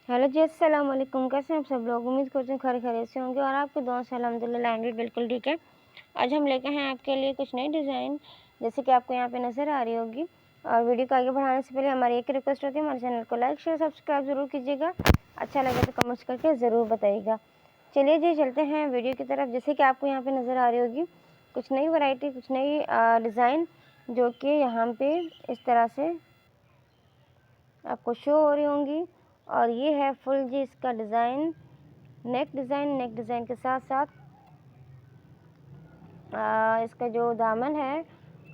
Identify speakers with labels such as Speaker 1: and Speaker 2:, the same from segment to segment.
Speaker 1: Hello जी, अस्सलाम वालेकुम। कैसे हैं आप सब लोग? उम्मीद करते हैं खैरियत से होंगे और आपके दुआ से अल्हम्दुलिल्लाह भी बिल्कुल ठीक है। आज हम लेके हैं आपके लिए कुछ नई डिज़ाइन, जैसे कि आपको यहाँ पे नज़र आ रही होगी। और वीडियो को आगे बढ़ाने से पहले हमारी एक रिक्वेस्ट होती है, हमारे चैनल को लाइक शेयर सब्सक्राइब ज़रूर कीजिएगा। अच्छा लगे तो कमेंट्स करके ज़रूर बताइएगा। चलिए जी, चलते हैं वीडियो की तरफ। जैसे कि आपको यहाँ पर नज़र आ रही होगी कुछ नई वैरायटी, कुछ नई डिज़ाइन जो कि यहाँ पर इस तरह से आपको शो हो रही होंगी। और ये है फुल जी इसका डिज़ाइन, नेक डिज़ाइन के साथ साथ इसका जो दामन है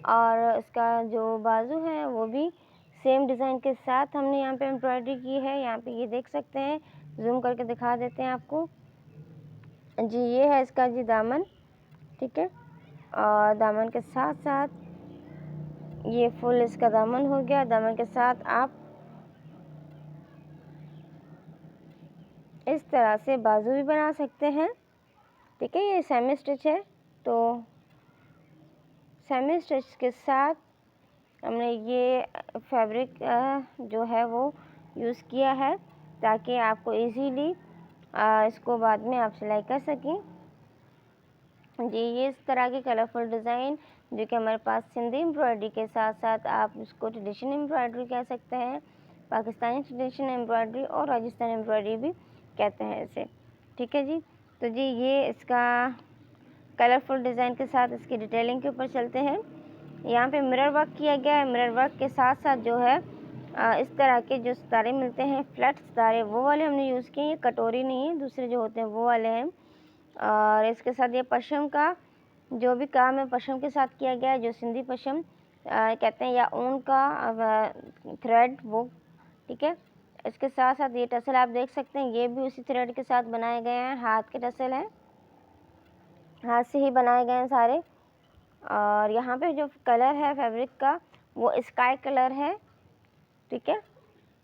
Speaker 1: और इसका जो बाजू है वो भी सेम डिज़ाइन के साथ हमने यहाँ पे एम्ब्रॉयडरी की है। यहाँ पे ये देख सकते हैं, जूम करके दिखा देते हैं आपको जी। ये है इसका जी दामन, ठीक है। और दामन के साथ साथ ये फुल इसका दामन हो गया। दामन के साथ आप इस तरह से बाजू भी बना सकते हैं, ठीक है। ये सेमी स्टिच है, तो सेमी स्टिच के साथ हमने ये फैब्रिक जो है वो यूज़ किया है ताकि आपको इजीली इसको बाद में आप सिलाई कर सकें जी। ये इस तरह की कलरफुल डिज़ाइन जो कि हमारे पास सिंधी एम्ब्रॉयडरी के साथ साथ आप इसको ट्रेडिशनल एम्ब्रॉयडरी कह सकते हैं, पाकिस्तानी ट्रेडिशनल एम्ब्रॉयडरी और राजस्थानी एम्ब्रॉयडरी भी कहते हैं इसे, ठीक है जी। तो जी ये इसका कलरफुल डिज़ाइन के साथ इसकी डिटेलिंग के ऊपर चलते हैं। यहाँ पे मिरर वर्क किया गया है। मिरर वर्क के साथ साथ जो है इस तरह के जो सितारे मिलते हैं, फ्लैट सितारे, वो वाले हमने यूज़ किए। ये कटोरी नहीं है, दूसरे जो होते हैं वो वाले हैं। और इसके साथ ये पशम का जो भी काम है पशम के साथ किया गया है, जो सिंधी पशम कहते हैं, या ऊन का थ्रेड वो, ठीक है। इसके साथ साथ ये टसल आप देख सकते हैं, ये भी उसी थ्रेड के साथ बनाए गए हैं। हाथ के टसल हैं, हाथ से ही बनाए गए हैं सारे। और यहाँ पे जो कलर है फैब्रिक का वो स्काई कलर है, ठीक है।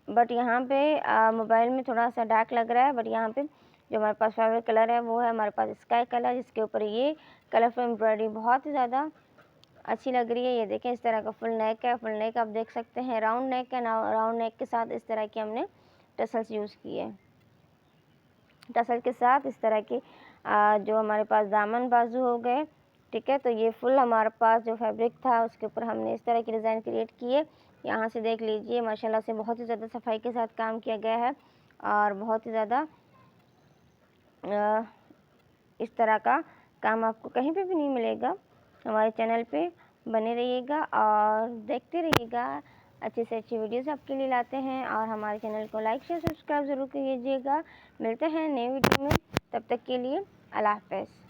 Speaker 1: बट यहाँ पे मोबाइल में थोड़ा सा डार्क लग रहा है, बट यहाँ पे जो हमारे पास फैब्रिक कलर है वो है हमारे पास स्काई कलर, जिसके ऊपर ये कलरफुल एम्ब्रॉयडरी बहुत ही ज़्यादा अच्छी लग रही है। ये देखें, इस तरह का फुल नेक है। फुल नेक आप देख सकते हैं, राउंड नेक है ना। राउंड नेक के साथ इस तरह की हमने टसल्स यूज़ किए हैं। टसल के साथ इस तरह की जो हमारे पास दामन बाजू हो गए, ठीक है। तो ये फुल हमारे पास जो फैब्रिक था उसके ऊपर हमने इस तरह की डिज़ाइन क्रिएट की है। यहाँ से देख लीजिए, माशाल्लाह से बहुत ही ज़्यादा सफाई के साथ काम किया गया है और बहुत ही ज़्यादा इस तरह का काम आपको कहीं पे भी नहीं मिलेगा। हमारे चैनल पे बने रहिएगा और देखते रहिएगा, अच्छी से अच्छी वीडियोस आपके लिए लाते हैं। और हमारे चैनल को लाइक शेयर सब्सक्राइब ज़रूर कीजिएगा। मिलते हैं नए वीडियो में, तब तक के लिए अल्लाह हाफ़िज़।